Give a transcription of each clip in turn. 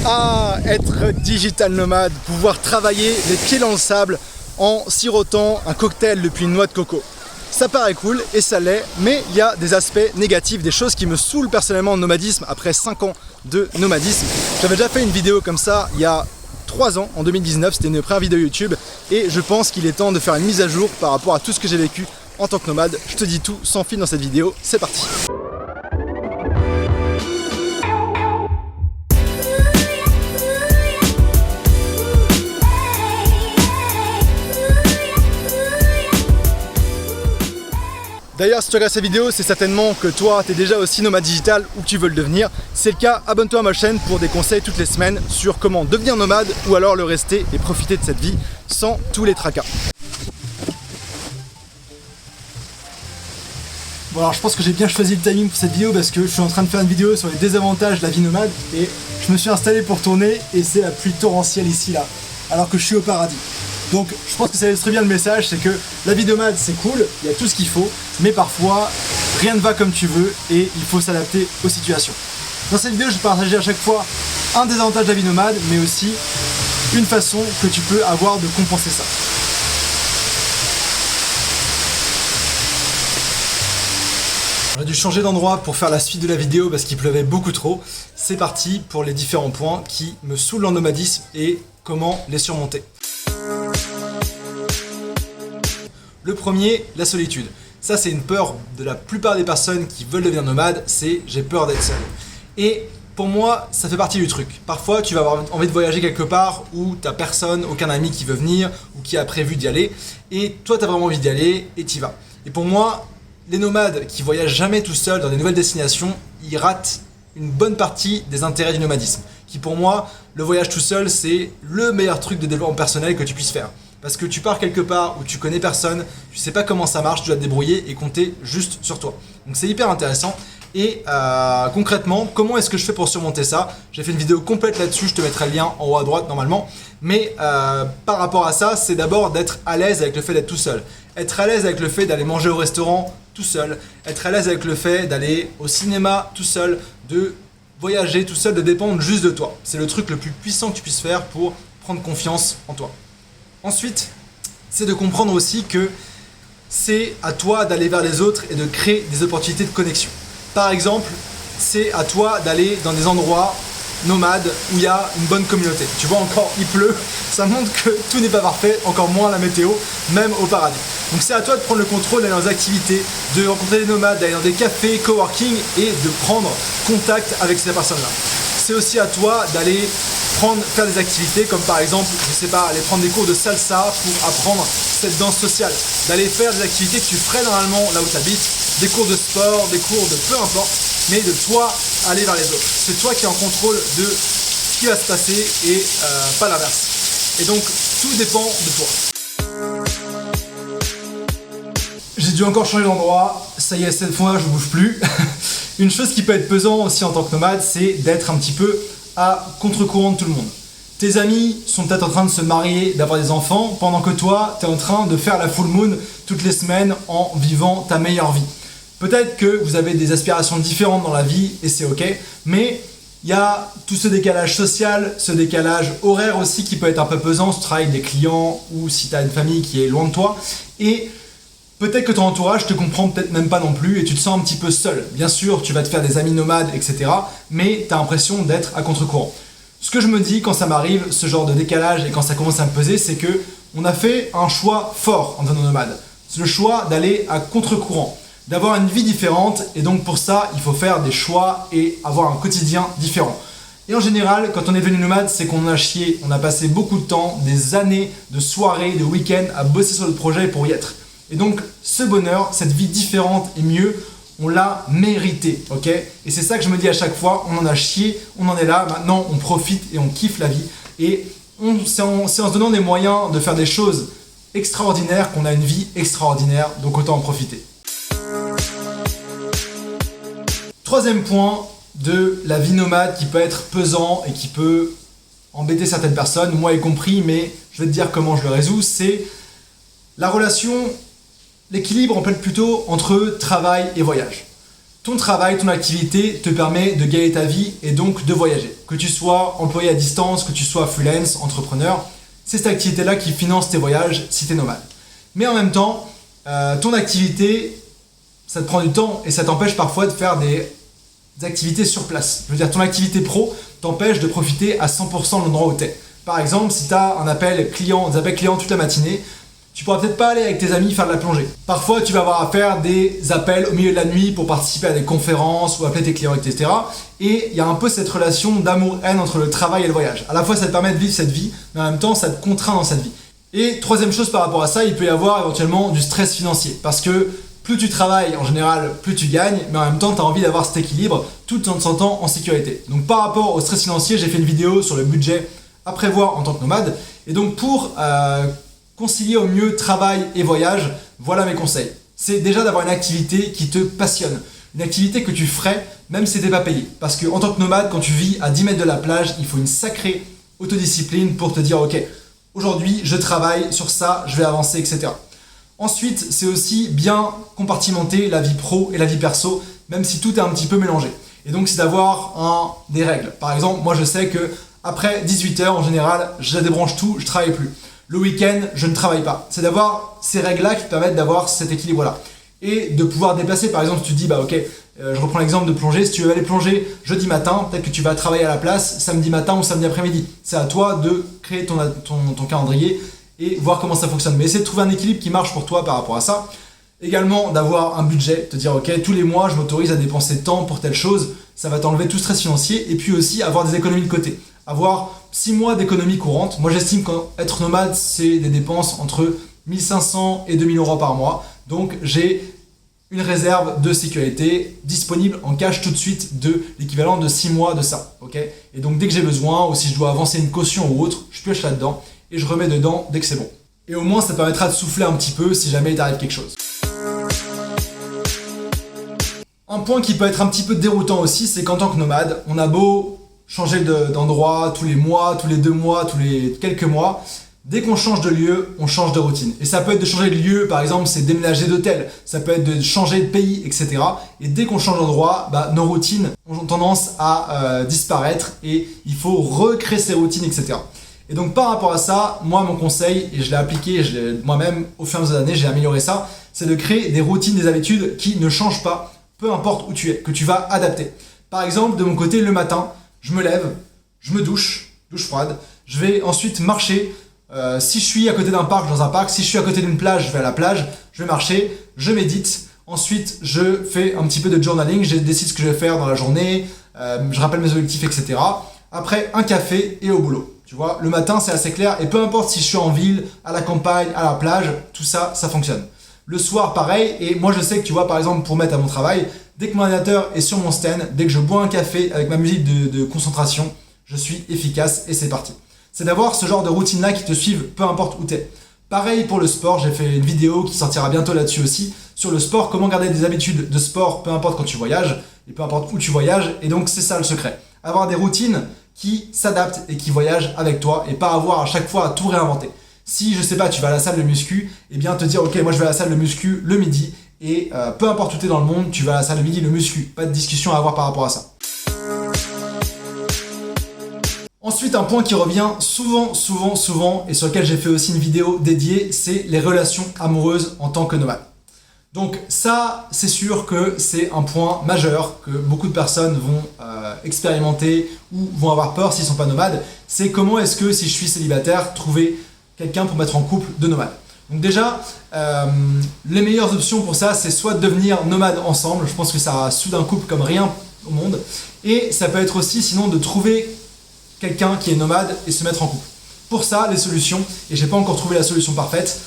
Ah, être digital nomade, pouvoir travailler les pieds dans le sable en sirotant un cocktail depuis une noix de coco. Ça paraît cool et ça l'est, mais il y a des aspects négatifs, des choses qui me saoulent personnellement en nomadisme après 5 ans de nomadisme. J'avais déjà fait une vidéo comme ça il y a 3 ans, en 2019, c'était une première vidéo YouTube et je pense qu'il est temps de faire une mise à jour par rapport à tout ce que j'ai vécu en tant que nomade. Je te dis tout sans fil dans cette vidéo, c'est parti. D'ailleurs, si tu regardes cette vidéo, c'est certainement que toi, tu es déjà aussi nomade digital ou que tu veux le devenir. Si c'est le cas, abonne-toi à ma chaîne pour des conseils toutes les semaines sur comment devenir nomade ou alors le rester et profiter de cette vie sans tous les tracas. Bon alors je pense que j'ai bien choisi le timing pour cette vidéo parce que je suis en train de faire une vidéo sur les désavantages de la vie nomade et je me suis installé pour tourner et c'est la pluie torrentielle ici là, alors que je suis au paradis. Donc je pense que ça illustre bien le message, c'est que la vie nomade c'est cool, il y a tout ce qu'il faut, mais parfois rien ne va comme tu veux et il faut s'adapter aux situations. Dans cette vidéo je vais partager à chaque fois un désavantage de la vie nomade, mais aussi une façon que tu peux avoir de compenser ça. J'aurais dû changer d'endroit pour faire la suite de la vidéo parce qu'il pleuvait beaucoup trop. C'est parti pour les différents points qui me saoulent en nomadisme et comment les surmonter. Le premier, la solitude. Ça c'est une peur de la plupart des personnes qui veulent devenir nomades, c'est j'ai peur d'être seul. Et pour moi, ça fait partie du truc. Parfois, tu vas avoir envie de voyager quelque part où t'as personne, aucun ami qui veut venir ou qui a prévu d'y aller. Et toi, t'as vraiment envie d'y aller et t'y vas. Et pour moi, les nomades qui voyagent jamais tout seuls dans des nouvelles destinations, ils ratent une bonne partie des intérêts du nomadisme. Qui pour moi, le voyage tout seul, c'est le meilleur truc de développement personnel que tu puisses faire. Parce que tu pars quelque part où tu connais personne, tu sais pas comment ça marche, tu dois te débrouiller et compter juste sur toi. Donc c'est hyper intéressant. Et concrètement, comment est-ce que je fais pour surmonter ça? J'ai fait une vidéo complète là-dessus, je te mettrai le lien en haut à droite normalement. Mais par rapport à ça, c'est d'abord d'être à l'aise avec le fait d'être tout seul. Être à l'aise avec le fait d'aller manger au restaurant tout seul. Être à l'aise avec le fait d'aller au cinéma tout seul, de voyager tout seul, de dépendre juste de toi. C'est le truc le plus puissant que tu puisses faire pour prendre confiance en toi. Ensuite, c'est de comprendre aussi que c'est à toi d'aller vers les autres et de créer des opportunités de connexion. Par exemple, c'est à toi d'aller dans des endroits nomades où il y a une bonne communauté. Tu vois encore, il pleut, ça montre que tout n'est pas parfait, encore moins la météo, même au paradis. Donc c'est à toi de prendre le contrôle, d'aller dans des activités, de rencontrer des nomades, d'aller dans des cafés, coworking et de prendre contact avec ces personnes-là. C'est aussi à toi d'aller faire des activités comme par exemple, je sais pas, aller prendre des cours de salsa pour apprendre cette danse sociale, d'aller faire des activités que tu ferais normalement là où tu habites, des cours de sport, des cours de peu importe, mais de toi aller vers les autres. C'est toi qui es en contrôle de ce qui va se passer et pas l'inverse. Et donc tout dépend de toi. J'ai dû encore changer d'endroit, ça y est, cette fois je bouge plus. Une chose qui peut être pesant aussi en tant que nomade, c'est d'être un petit peu à contre-courant de tout le monde. Tes amis sont peut-être en train de se marier, d'avoir des enfants, pendant que toi, tu es en train de faire la full moon toutes les semaines en vivant ta meilleure vie. Peut-être que vous avez des aspirations différentes dans la vie et c'est ok, mais il y a tout ce décalage social, ce décalage horaire aussi qui peut être un peu pesant si tu travailles avec des clients ou si tu as une famille qui est loin de toi. Et peut-être que ton entourage te comprend peut-être même pas non plus et tu te sens un petit peu seul. Bien sûr, tu vas te faire des amis nomades, etc. Mais tu as l'impression d'être à contre-courant. Ce que je me dis quand ça m'arrive, ce genre de décalage et quand ça commence à me peser, c'est que on a fait un choix fort en devenant nomade. C'est le choix d'aller à contre-courant, d'avoir une vie différente et donc pour ça, il faut faire des choix et avoir un quotidien différent. Et en général, quand on est devenu nomade, c'est qu'on a chié, on a passé beaucoup de temps, des années de soirées, de week-ends à bosser sur le projet pour y être. Et donc, ce bonheur, cette vie différente et mieux, on l'a mérité, ok? Et c'est ça que je me dis à chaque fois, on en a chié, on en est là, maintenant on profite et on kiffe la vie. Et c'est en se donnant des moyens de faire des choses extraordinaires qu'on a une vie extraordinaire, donc autant en profiter. Troisième point de la vie nomade qui peut être pesant et qui peut embêter certaines personnes, moi y compris, mais je vais te dire comment je le résous, c'est la relation. L'équilibre en fait plutôt entre travail et voyage. Ton travail, ton activité te permet de gagner ta vie et donc de voyager. Que tu sois employé à distance, que tu sois freelance, entrepreneur, c'est cette activité-là qui finance tes voyages si tu es nomade. Mais en même temps, ton activité, ça te prend du temps et ça t'empêche parfois de faire des activités sur place. Je veux dire, ton activité pro t'empêche de profiter à 100% de l'endroit où tu es. Par exemple, si tu as des appels clients toute la matinée, tu pourras peut-être pas aller avec tes amis faire de la plongée. Parfois, tu vas avoir à faire des appels au milieu de la nuit pour participer à des conférences ou appeler tes clients, etc. Et il y a un peu cette relation d'amour-haine entre le travail et le voyage. À la fois, ça te permet de vivre cette vie, mais en même temps, ça te contraint dans cette vie. Et troisième chose par rapport à ça, il peut y avoir éventuellement du stress financier. Parce que plus tu travailles, en général, plus tu gagnes, mais en même temps, tu as envie d'avoir cet équilibre tout en te sentant en sécurité. Donc par rapport au stress financier, j'ai fait une vidéo sur le budget à prévoir en tant que nomade. Et donc pour concilier au mieux travail et voyage, voilà mes conseils. C'est déjà d'avoir une activité qui te passionne. Une activité que tu ferais même si tu n'es pas payé. Parce qu'en tant que nomade, quand tu vis à 10 mètres de la plage, il faut une sacrée autodiscipline pour te dire ok, aujourd'hui je travaille sur ça, je vais avancer, etc. Ensuite, c'est aussi bien compartimenter la vie pro et la vie perso, même si tout est un petit peu mélangé. Et donc c'est d'avoir des règles. Par exemple, moi je sais que après 18h en général, je débranche tout, je travaille plus. Le week-end, je ne travaille pas. C'est d'avoir ces règles-là qui te permettent d'avoir cet équilibre-là. Et de pouvoir déplacer, par exemple, si tu te dis, bah ok, je reprends l'exemple de plonger, si tu veux aller plonger jeudi matin, peut-être que tu vas travailler à la place samedi matin ou samedi après-midi. C'est à toi de créer ton calendrier et voir comment ça fonctionne. Mais essaie de trouver un équilibre qui marche pour toi par rapport à ça. Également, d'avoir un budget, te dire, ok, tous les mois, je m'autorise à dépenser tant pour telle chose, ça va t'enlever tout stress financier. Et puis aussi, avoir des économies de côté. Avoir 6 mois d'économie courante. Moi, j'estime qu'être nomade, c'est des dépenses entre 1500 et 2000 euros par mois. Donc, j'ai une réserve de sécurité disponible en cash tout de suite de l'équivalent de 6 mois de ça. Okay, et donc, dès que j'ai besoin, ou si je dois avancer une caution ou autre, je pioche là-dedans et je remets dedans dès que c'est bon. Et au moins, ça permettra de souffler un petit peu si jamais il t'arrive quelque chose. Un point qui peut être un petit peu déroutant aussi, c'est qu'en tant que nomade, on a beau changer d'endroit tous les mois, tous les 2 mois, tous les quelques mois. Dès qu'on change de lieu, on change de routine. Et ça peut être de changer de lieu, par exemple, c'est déménager d'hôtel. Ça peut être de changer de pays, etc. Et dès qu'on change d'endroit, nos routines ont tendance à disparaître et il faut recréer ces routines, etc. Et donc par rapport à ça, moi mon conseil, et je l'ai appliqué moi-même au fur et à mesure des années, j'ai amélioré ça, c'est de créer des routines, des habitudes qui ne changent pas, peu importe où tu es, que tu vas adapter. Par exemple, de mon côté, le matin, je me lève, je me douche froide, je vais ensuite marcher. Si je suis à côté d'un parc, je vais dans un parc. Si je suis à côté d'une plage, je vais à la plage, je vais marcher, je médite. Ensuite, je fais un petit peu de journaling, je décide ce que je vais faire dans la journée, je rappelle mes objectifs, etc. Après, un café et au boulot. Tu vois, le matin, c'est assez clair et peu importe si je suis en ville, à la campagne, à la plage, tout ça, ça fonctionne. Le soir, pareil, et moi je sais que tu vois, par exemple, pour mettre à mon travail, dès que mon ordinateur est sur mon stand, dès que je bois un café avec ma musique de concentration, je suis efficace et c'est parti. C'est d'avoir ce genre de routine-là qui te suivent, peu importe où tu es. Pareil pour le sport, j'ai fait une vidéo qui sortira bientôt là-dessus aussi, sur le sport, comment garder des habitudes de sport, peu importe quand tu voyages, et peu importe où tu voyages, et donc c'est ça le secret. Avoir des routines qui s'adaptent et qui voyagent avec toi, et pas avoir à chaque fois à tout réinventer. Si, je sais pas, tu vas à la salle de muscu, eh bien te dire, ok, moi je vais à la salle de muscu le midi, et peu importe où tu es dans le monde, tu vas à la salle de midi le muscu. Pas de discussion à avoir par rapport à ça. Ensuite, un point qui revient souvent, et sur lequel j'ai fait aussi une vidéo dédiée, c'est les relations amoureuses en tant que nomade. Donc ça, c'est sûr que c'est un point majeur que beaucoup de personnes vont expérimenter ou vont avoir peur s'ils ne sont pas nomades. C'est comment est-ce que, si je suis célibataire, trouver quelqu'un pour mettre en couple de nomades. Donc déjà, les meilleures options pour ça, c'est soit de devenir nomade ensemble, je pense que ça soude un couple comme rien au monde, et ça peut être aussi sinon de trouver quelqu'un qui est nomade et se mettre en couple. Pour ça, les solutions, et j'ai pas encore trouvé la solution parfaite,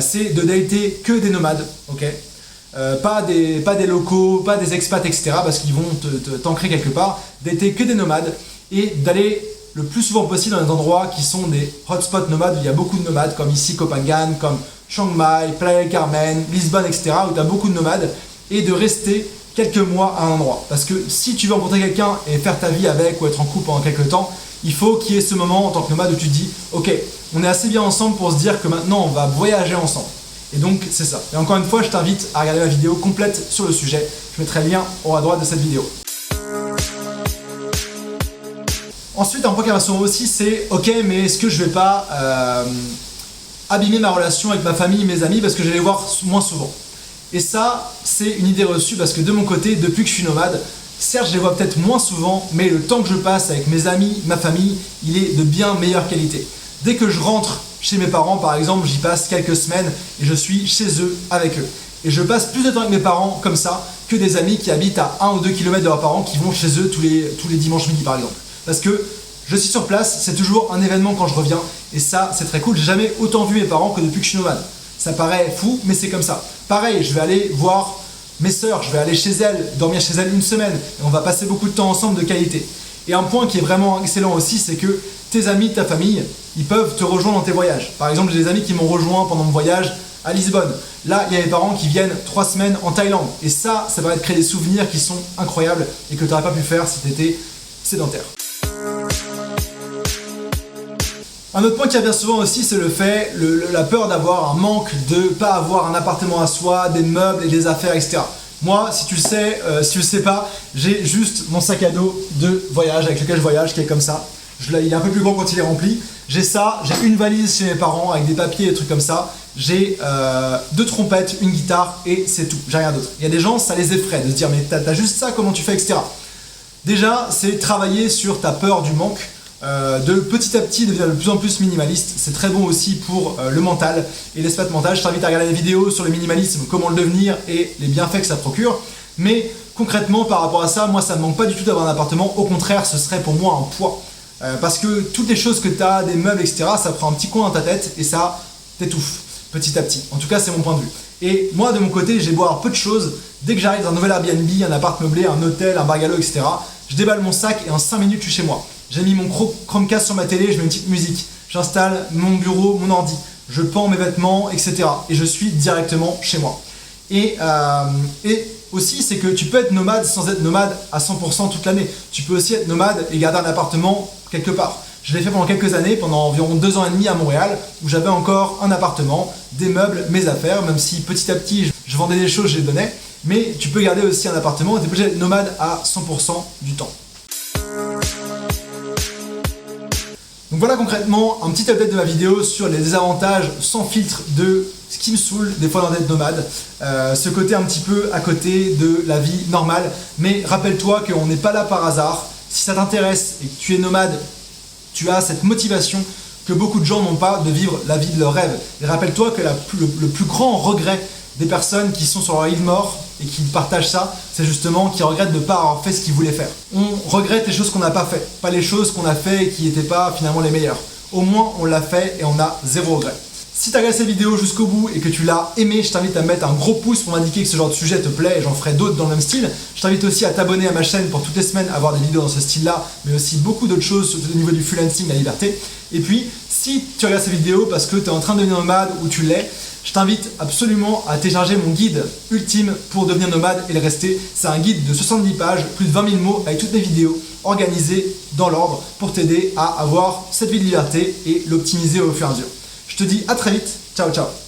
c'est de dater que des nomades, ok, pas des locaux, pas des expats, etc. parce qu'ils vont t'ancrer quelque part, dater que des nomades et d'aller le plus souvent possible dans des endroits qui sont des hotspots nomades où il y a beaucoup de nomades, comme ici Copenhague, comme Chiang Mai, Playa del Carmen, Lisbonne, etc. où tu as beaucoup de nomades et de rester quelques mois à un endroit. Parce que si tu veux rencontrer quelqu'un et faire ta vie avec ou être en couple pendant quelques temps, il faut qu'il y ait ce moment en tant que nomade où tu te dis ok, on est assez bien ensemble pour se dire que maintenant on va voyager ensemble. Et donc c'est ça. Et encore une fois, je t'invite à regarder ma vidéo complète sur le sujet. Je mettrai le lien en haut à droite de cette vidéo. Ensuite, un point qui va souvent aussi, c'est ok, mais est-ce que je vais pas abîmer ma relation avec ma famille, mes amis, parce que je vais les voir moins souvent. Et ça, c'est une idée reçue parce que de mon côté, depuis que je suis nomade, certes, je les vois peut-être moins souvent, mais le temps que je passe avec mes amis, ma famille, il est de bien meilleure qualité. Dès que je rentre chez mes parents, par exemple, j'y passe quelques semaines et je suis chez eux avec eux. Et je passe plus de temps avec mes parents comme ça que des amis qui habitent à 1 ou 2 km de leurs parents qui vont chez eux tous les dimanches midi par exemple. Parce que je suis sur place, c'est toujours un événement quand je reviens et ça c'est très cool. J'ai jamais autant vu mes parents que depuis que je suis nomade. Ça paraît fou, mais c'est comme ça. Pareil, je vais aller voir mes sœurs, je vais aller chez elles, dormir chez elles une semaine et on va passer beaucoup de temps ensemble de qualité. Et un point qui est vraiment excellent aussi, c'est que tes amis, ta famille, ils peuvent te rejoindre dans tes voyages. Par exemple, j'ai des amis qui m'ont rejoint pendant mon voyage à Lisbonne. Là, il y a mes parents qui viennent 3 semaines en Thaïlande. Et ça va te créer des souvenirs qui sont incroyables et que tu n'aurais pas pu faire si tu étais sédentaire. Un autre point qui revient souvent aussi, c'est le fait, la peur d'avoir un manque, de ne pas avoir un appartement à soi, des meubles et des affaires, etc. Moi, si tu le sais, si tu le sais pas, j'ai juste mon sac à dos de voyage avec lequel je voyage qui est comme ça. Il est un peu plus grand quand il est rempli. J'ai ça, j'ai une valise chez mes parents avec des papiers et des trucs comme ça. J'ai 2 trompettes, une guitare et c'est tout. J'ai rien d'autre. Il y a des gens, ça les effraie de se dire mais t'as juste ça, comment tu fais, etc. Déjà, c'est travailler sur ta peur du manque. De petit à petit devenir de plus en plus minimaliste. C'est très bon aussi pour le mental et l'espace mental. Je t'invite à regarder les vidéos sur le minimalisme, comment le devenir et les bienfaits que ça procure. Mais concrètement, par rapport à ça, moi ça ne me manque pas du tout d'avoir un appartement. Au contraire, ce serait pour moi un poids. Parce que toutes les choses que tu as, des meubles, etc., ça prend un petit coin dans ta tête et ça t'étouffe petit à petit. En tout cas, c'est mon point de vue. Et moi, de mon côté, j'ai beau avoir peu de choses. Dès que j'arrive dans un nouvel Airbnb, un appart meublé, un hôtel, un bungalow, etc., je déballe mon sac et en 5 minutes, je suis chez moi. J'ai mis mon Chromecast sur ma télé, je mets une petite musique. J'installe mon bureau, mon ordi. Je pends mes vêtements, etc. Et je suis directement chez moi. Et aussi, c'est que tu peux être nomade sans être nomade à 100% toute l'année. Tu peux aussi être nomade et garder un appartement quelque part. Je l'ai fait pendant quelques années, pendant environ 2 ans et demi à Montréal, où j'avais encore un appartement, des meubles, mes affaires, même si petit à petit je vendais des choses, je les donnais. Mais tu peux garder aussi un appartement et tu es obligé d'être nomade à 100% du temps. Donc voilà concrètement un petit update de ma vidéo sur les désavantages sans filtre de ce qui me saoule des fois d'être nomade, ce côté un petit peu à côté de la vie normale, mais rappelle-toi qu'on n'est pas là par hasard. Si ça t'intéresse et que tu es nomade, tu as cette motivation que beaucoup de gens n'ont pas de vivre la vie de leur rêve. Et rappelle-toi que le plus grand regret des personnes qui sont sur leur île mort et qui partagent ça, c'est justement qu'ils regrettent de ne pas avoir fait ce qu'ils voulaient faire. On regrette les choses qu'on n'a pas fait, pas les choses qu'on a fait et qui n'étaient pas finalement les meilleures. Au moins on l'a fait et on a 0 regret. Si tu as regardé cette vidéo jusqu'au bout et que tu l'as aimé, je t'invite à mettre un gros pouce pour m'indiquer que ce genre de sujet te plaît et j'en ferai d'autres dans le même style. Je t'invite aussi à t'abonner à ma chaîne pour toutes les semaines avoir des vidéos dans ce style-là, mais aussi beaucoup d'autres choses au niveau du freelancing, la liberté. Et puis, si tu regardes cette vidéo parce que tu es en train de devenir nomade ou tu l'es, je t'invite absolument à télécharger mon guide ultime pour devenir nomade et le rester. C'est un guide de 70 pages, plus de 20 000 mots avec toutes mes vidéos organisées dans l'ordre pour t'aider à avoir cette vie de liberté et l'optimiser au fur et à mesure. Je te dis à très vite, ciao ciao.